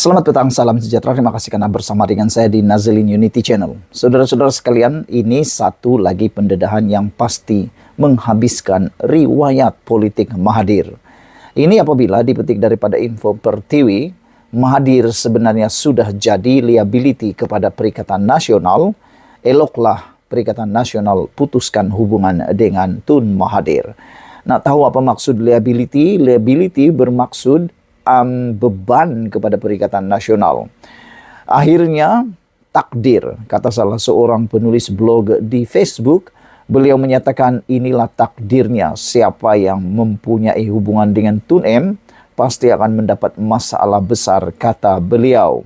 Selamat petang, salam sejahtera. Terima kasih karena bersama dengan saya di Nazilin Unity Channel. Saudara-saudara sekalian, ini satu lagi pendedahan yang pasti menghabiskan riwayat politik Mahathir. Ini apabila dipetik daripada info Pertiwi, Mahathir sebenarnya sudah jadi liability kepada Perikatan Nasional. Eloklah Perikatan Nasional putuskan hubungan dengan Tun Mahathir. Nak tahu apa maksud liability? Liability bermaksud beban kepada Perikatan Nasional. Akhirnya takdir, kata salah seorang penulis blog di Facebook. Beliau menyatakan inilah takdirnya, siapa yang mempunyai hubungan dengan Tun M pasti akan mendapat masalah besar, kata beliau.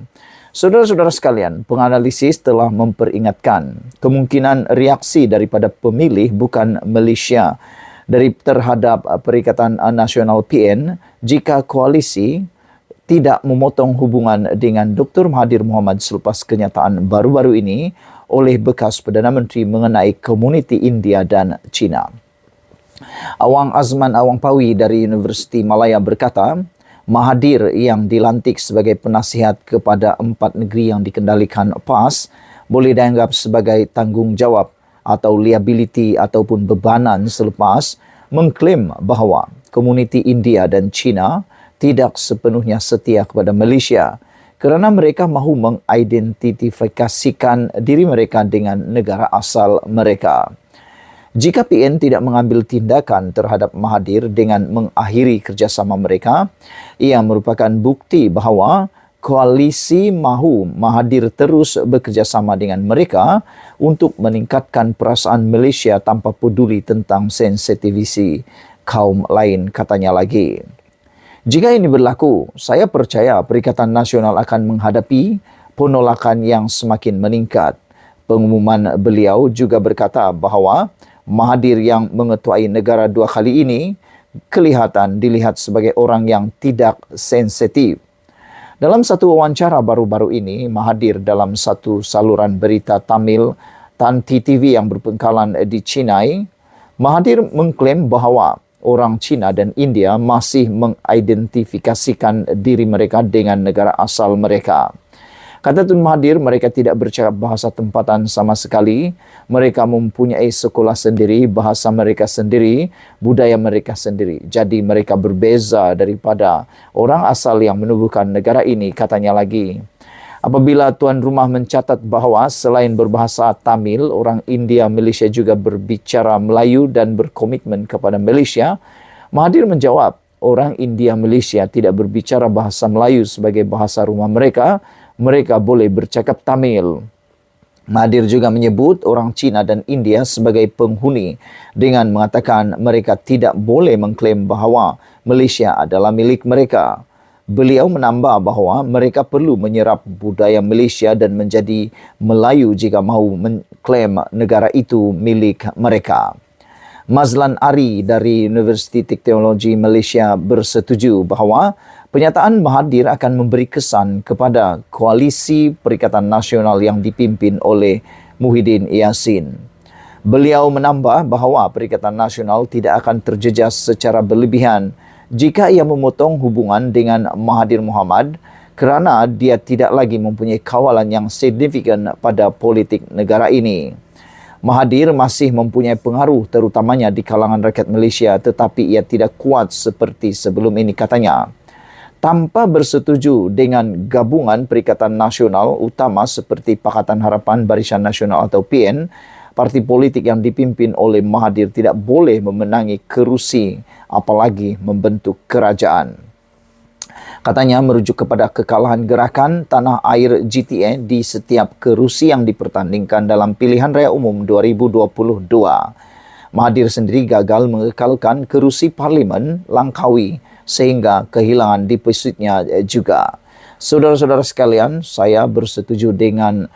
Saudara-saudara sekalian, penganalisis telah memperingatkan kemungkinan reaksi daripada pemilih bukan Malaysia terhadap Perikatan Nasional PN jika koalisi tidak memotong hubungan dengan Dr. Mahathir Mohamad selepas kenyataan baru-baru ini oleh bekas Perdana Menteri mengenai komuniti India dan China. Awang Azman Awang Pawi dari Universiti Malaya berkata, Mahathir yang dilantik sebagai penasihat kepada 4 negeri yang dikendalikan PAS boleh dianggap sebagai tanggungjawab atau liability ataupun bebanan selepas mengklaim bahawa komuniti India dan China tidak sepenuhnya setia kepada Malaysia kerana mereka mahu mengidentifikasikan diri mereka dengan negara asal mereka. Jika PN tidak mengambil tindakan terhadap Mahathir dengan mengakhiri kerjasama mereka, ia merupakan bukti bahawa koalisi mahu Mahathir terus bekerjasama dengan mereka untuk meningkatkan perasaan Malaysia tanpa peduli tentang sensitivisi kaum lain, katanya lagi. Jika ini berlaku, saya percaya Perikatan Nasional akan menghadapi penolakan yang semakin meningkat. Pengumuman beliau juga berkata bahawa Mahathir yang mengetuai negara 2 kali ini dilihat sebagai orang yang tidak sensitif. Dalam satu wawancara baru-baru ini, Mahathir dalam satu saluran berita Tamil Tanti TV yang berpangkalan di Chennai, Mahathir mengklaim bahawa orang China dan India masih mengidentifikasikan diri mereka dengan negara asal mereka. Kata Tun Mahathir, mereka tidak bercakap bahasa tempatan sama sekali. Mereka mempunyai sekolah sendiri, bahasa mereka sendiri, budaya mereka sendiri. Jadi mereka berbeza daripada orang asal yang menubuhkan negara ini, katanya lagi. Apabila tuan rumah mencatat bahawa selain berbahasa Tamil, orang India Malaysia juga berbicara Melayu dan berkomitmen kepada Malaysia, Mahathir menjawab, orang India Malaysia tidak berbicara bahasa Melayu sebagai bahasa rumah mereka, mereka boleh bercakap Tamil. Mahathir juga menyebut orang China dan India sebagai penghuni dengan mengatakan mereka tidak boleh mengklaim bahawa Malaysia adalah milik mereka. Beliau menambah bahawa mereka perlu menyerap budaya Malaysia dan menjadi Melayu jika mahu mengklaim negara itu milik mereka. Mazlan Ari dari Universiti Teknologi Malaysia bersetuju bahawa penyataan Mahathir akan memberi kesan kepada koalisi Perikatan Nasional yang dipimpin oleh Muhyiddin Yassin. Beliau menambah bahawa Perikatan Nasional tidak akan terjejas secara berlebihan jika ia memotong hubungan dengan Mahathir Mohamad kerana dia tidak lagi mempunyai kawalan yang signifikan pada politik negara ini. Mahathir masih mempunyai pengaruh terutamanya di kalangan rakyat Malaysia tetapi ia tidak kuat seperti sebelum ini, katanya. Tanpa bersetuju dengan gabungan Perikatan Nasional utama seperti Pakatan Harapan Barisan Nasional atau PN, parti politik yang dipimpin oleh Mahathir tidak boleh memenangi kerusi apalagi membentuk kerajaan. Katanya merujuk kepada kekalahan gerakan Tanah Air GTA di setiap kerusi yang dipertandingkan dalam pilihan raya umum 2022. Mahathir sendiri gagal mengekalkan kerusi Parlimen Langkawi sehingga kehilangan depositnya juga. Saudara-saudara sekalian, saya bersetuju dengan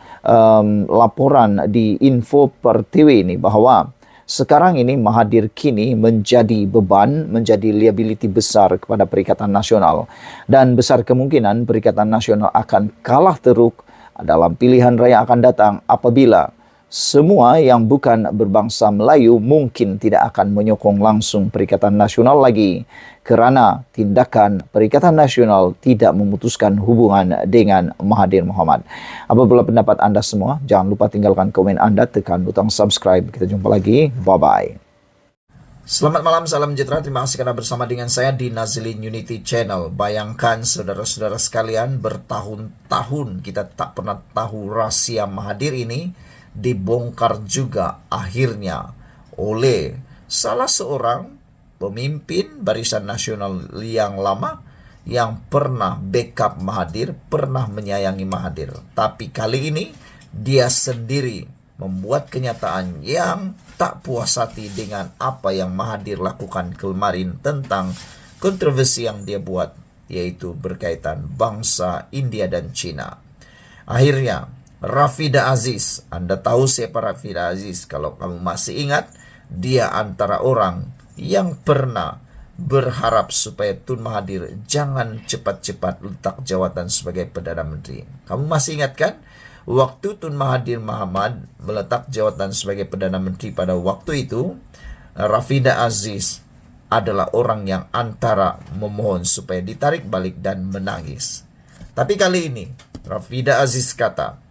laporan di Info Pertiwi ini bahawa sekarang ini Mahathir kini menjadi beban, menjadi liability besar kepada Perikatan Nasional. Dan besar kemungkinan Perikatan Nasional akan kalah teruk dalam pilihan raya akan datang apabila semua yang bukan berbangsa Melayu mungkin tidak akan menyokong langsung Perikatan Nasional lagi kerana tindakan Perikatan Nasional tidak memutuskan hubungan dengan Mahathir Mohamad. Apabila pendapat anda semua, jangan lupa tinggalkan komen anda, tekan butang subscribe. Kita jumpa lagi. Bye-bye. Selamat malam, salam sejahtera. Terima kasih karena bersama dengan saya di Nazilin Unity Channel. Bayangkan saudara-saudara sekalian, bertahun-tahun kita tak pernah tahu rahasia Mahathir ini dibongkar juga akhirnya oleh salah seorang pemimpin Barisan Nasional yang lama yang pernah backup Mahathir, pernah menyayangi Mahathir. Tapi kali ini dia sendiri membuat kenyataan yang tak puas hati dengan apa yang Mahathir lakukan kemarin tentang kontroversi yang dia buat, yaitu berkaitan bangsa India dan China. Akhirnya Rafida Aziz, Anda tahu siapa Rafida Aziz? Kalau kamu masih ingat, dia antara orang yang pernah berharap supaya Tun Mahathir jangan cepat-cepat letak jawatan sebagai Perdana Menteri. Kamu masih ingat kan? Waktu Tun Mahathir Mohamad meletak jawatan sebagai Perdana Menteri pada waktu itu, Rafida Aziz adalah orang yang antara memohon supaya ditarik balik dan menangis. Tapi kali ini, Rafida Aziz kata,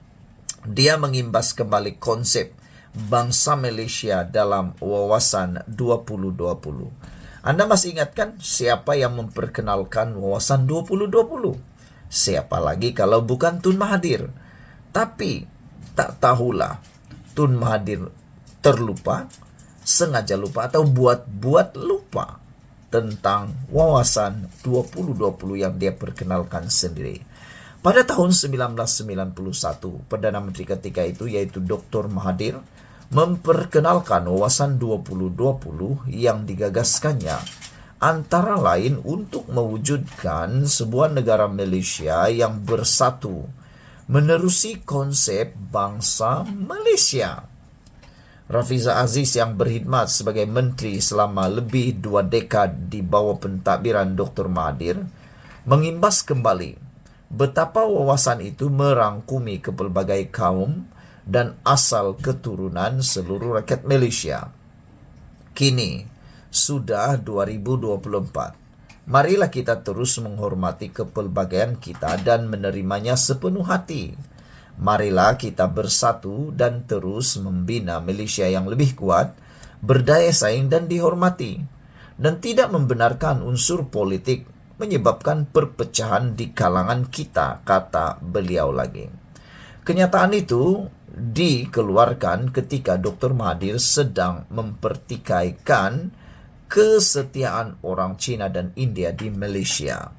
dia mengimbas kembali konsep bangsa Malaysia dalam wawasan 2020. Anda masih ingat kan siapa yang memperkenalkan wawasan 2020? Siapa lagi kalau bukan Tun Mahathir? Tapi tak tahulah Tun Mahathir terlupa, sengaja lupa atau buat lupa tentang wawasan 2020 yang dia perkenalkan sendiri. Pada tahun 1991, Perdana Menteri ketika itu yaitu Dr. Mahathir memperkenalkan wawasan 2020 yang digagaskannya antara lain untuk mewujudkan sebuah negara Malaysia yang bersatu menerusi konsep bangsa Malaysia. Rafiza Aziz yang berkhidmat sebagai menteri selama lebih 2 dekad di bawah pentadbiran Dr. Mahathir mengimbas kembali betapa wawasan itu merangkumi kepelbagai kaum dan asal keturunan seluruh rakyat Malaysia. Kini, sudah 2024. Marilah kita terus menghormati kepelbagaian kita dan menerimanya sepenuh hati. Marilah kita bersatu dan terus membina Malaysia yang lebih kuat, berdaya saing dan dihormati, dan tidak membenarkan unsur politik menyebabkan perpecahan di kalangan kita, kata beliau lagi. Kenyataan itu dikeluarkan ketika Dr. Mahathir sedang mempertikaikan kesetiaan orang Cina dan India di Malaysia.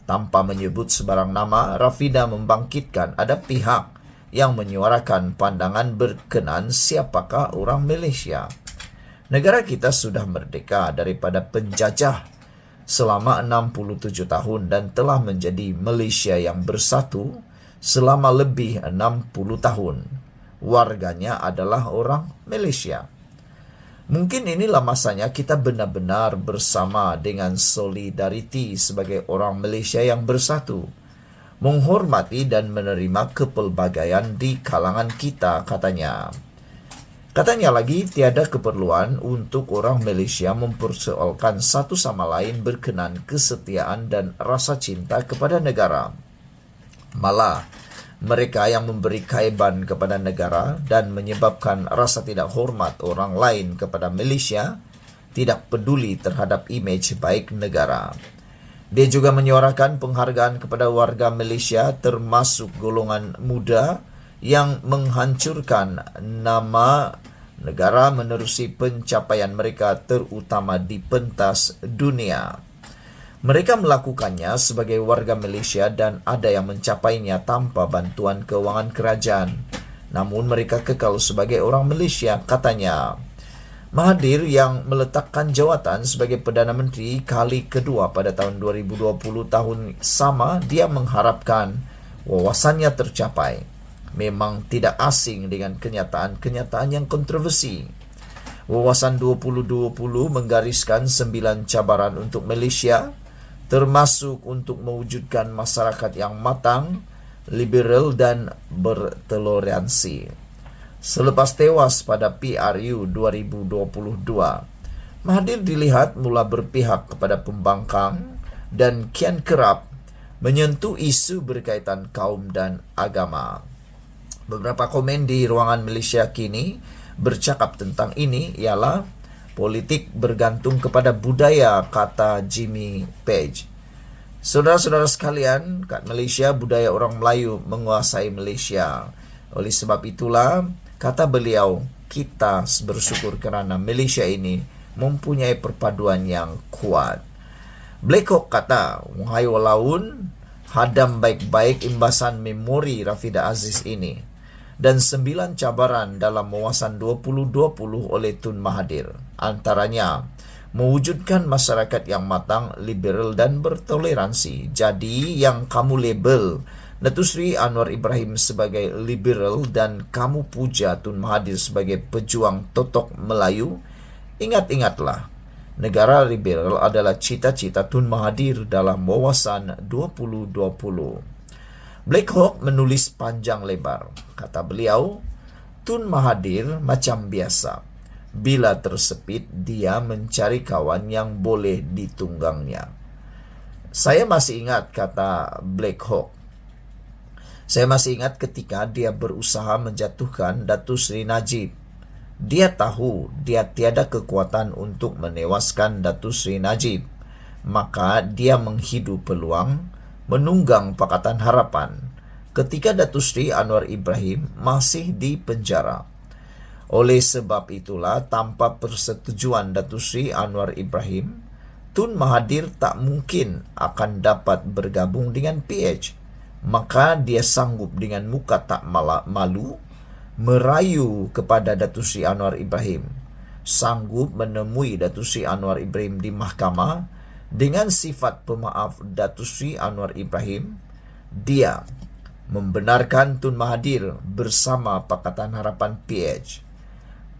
Tanpa menyebut sebarang nama, Rafida membangkitkan ada pihak yang menyuarakan pandangan berkenan siapakah orang Malaysia. Negara kita sudah merdeka daripada penjajah selama 67 tahun dan telah menjadi Malaysia yang bersatu selama lebih 60 tahun. Warganya adalah orang Malaysia. Mungkin inilah masanya kita benar-benar bersama dengan solidariti sebagai orang Malaysia yang bersatu, menghormati dan menerima kepelbagaian di kalangan kita, katanya. Katanya lagi, tiada keperluan untuk orang Malaysia mempersoalkan satu sama lain berkenan kesetiaan dan rasa cinta kepada negara. Malah, mereka yang memberi kaiban kepada negara dan menyebabkan rasa tidak hormat orang lain kepada Malaysia tidak peduli terhadap imej baik negara. Dia juga menyuarakan penghargaan kepada warga Malaysia termasuk golongan muda yang menghancurkan nama negara menerusi pencapaian mereka terutama di pentas dunia. Mereka melakukannya sebagai warga Malaysia dan ada yang mencapainya tanpa bantuan keuangan kerajaan. Namun mereka kekal sebagai orang Malaysia, katanya. Mahathir yang meletakkan jawatan sebagai Perdana Menteri kali kedua pada tahun 2020 tahun sama, dia mengharapkan wawasannya tercapai. Memang tidak asing dengan kenyataan-kenyataan yang kontroversi. Wawasan 2020 menggariskan 9 cabaran untuk Malaysia, termasuk untuk mewujudkan masyarakat yang matang, liberal dan bertoleransi. Selepas tewas pada PRU 2022, Mahathir dilihat mula berpihak kepada pembangkang dan kian kerap menyentuh isu berkaitan kaum dan agama. Beberapa komen di ruangan Malaysia kini bercakap tentang ini ialah politik bergantung kepada budaya, kata Jimmy Page. Saudara-saudara sekalian, kat Malaysia budaya orang Melayu menguasai Malaysia. Oleh sebab itulah, kata beliau, kita bersyukur kerana Malaysia ini mempunyai perpaduan yang kuat. Black Hawk kata, wahai walaun, hadam baik-baik imbasan memori Rafidah Aziz ini dan 9 cabaran dalam Wawasan 2020 oleh Tun Mahathir. Antaranya, mewujudkan masyarakat yang matang, liberal dan bertoleransi. Jadi, yang kamu label Datuk Seri Anwar Ibrahim sebagai liberal dan kamu puja Tun Mahathir sebagai pejuang totok Melayu, ingat-ingatlah, negara liberal adalah cita-cita Tun Mahathir dalam Wawasan 2020. Black Hawk menulis panjang lebar. Kata beliau, Tun Mahathir macam biasa. Bila tersepit, dia mencari kawan yang boleh ditunggangnya. Saya masih ingat, kata Black Hawk, saya masih ingat ketika dia berusaha menjatuhkan Datuk Seri Najib. Dia tahu dia tiada kekuatan untuk menewaskan Datuk Seri Najib. Maka dia menghidu peluang menunggang Pakatan Harapan ketika Datuk Seri Anwar Ibrahim masih di penjara. Oleh sebab itulah, tanpa persetujuan Datuk Seri Anwar Ibrahim, Tun Mahathir tak mungkin akan dapat bergabung dengan PH. Maka dia sanggup dengan muka tak malu merayu kepada Datuk Seri Anwar Ibrahim, sanggup menemui Datuk Seri Anwar Ibrahim di mahkamah dengan sifat pemaaf Datuk Seri Anwar Ibrahim. Dia membenarkan Tun Mahathir bersama Pakatan Harapan PH.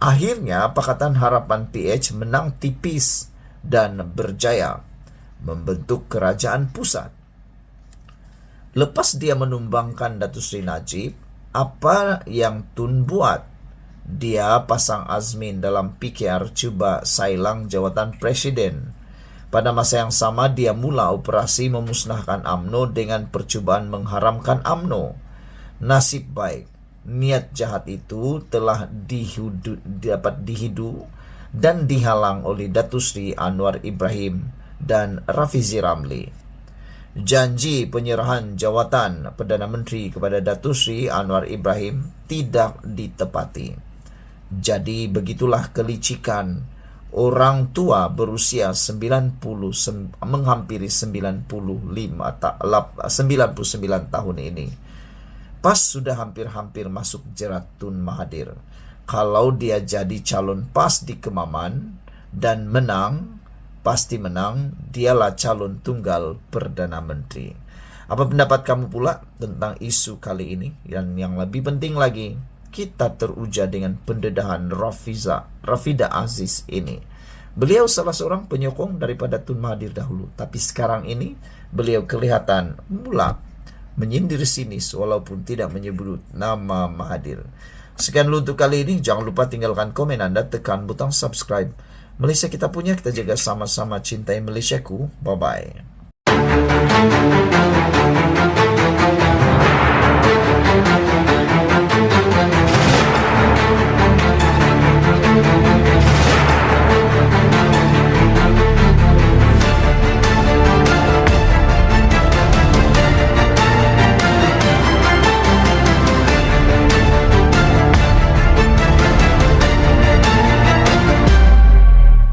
Akhirnya Pakatan Harapan PH menang tipis dan berjaya membentuk kerajaan pusat. Lepas dia menumbangkan Datuk Seri Najib, apa yang Tun buat? Dia pasang Azmin dalam PKR cuba sailang jawatan Presiden. Pada masa yang sama, dia mula operasi memusnahkan UMNO dengan percubaan mengharamkan UMNO. Nasib baik, niat jahat itu telah dapat dihidu dan dihalang oleh Datuk Seri Anwar Ibrahim dan Rafizi Ramli. Janji penyerahan jawatan Perdana Menteri kepada Datuk Seri Anwar Ibrahim tidak ditepati. Jadi begitulah kelicikan orang tua berusia 99 tahun ini. Pas sudah hampir-hampir masuk jerat Tun Mahathir. Kalau dia jadi calon PAS di Kemaman dan menang, pasti menang, dialah calon tunggal Perdana Menteri. Apa pendapat kamu pula tentang isu kali ini? Dan yang lebih penting lagi, kita teruja dengan pendedahan Rafidah Aziz ini. Beliau salah seorang penyokong daripada Tun Mahathir dahulu, tapi sekarang ini beliau kelihatan mula menyindir sinis walaupun tidak menyebut nama Mahathir. Sekian dulu untuk kali ini. Jangan lupa tinggalkan komen Anda, tekan butang subscribe. Malaysia kita punya, kita jaga sama-sama, cintai Malaysiaku. Bye-bye.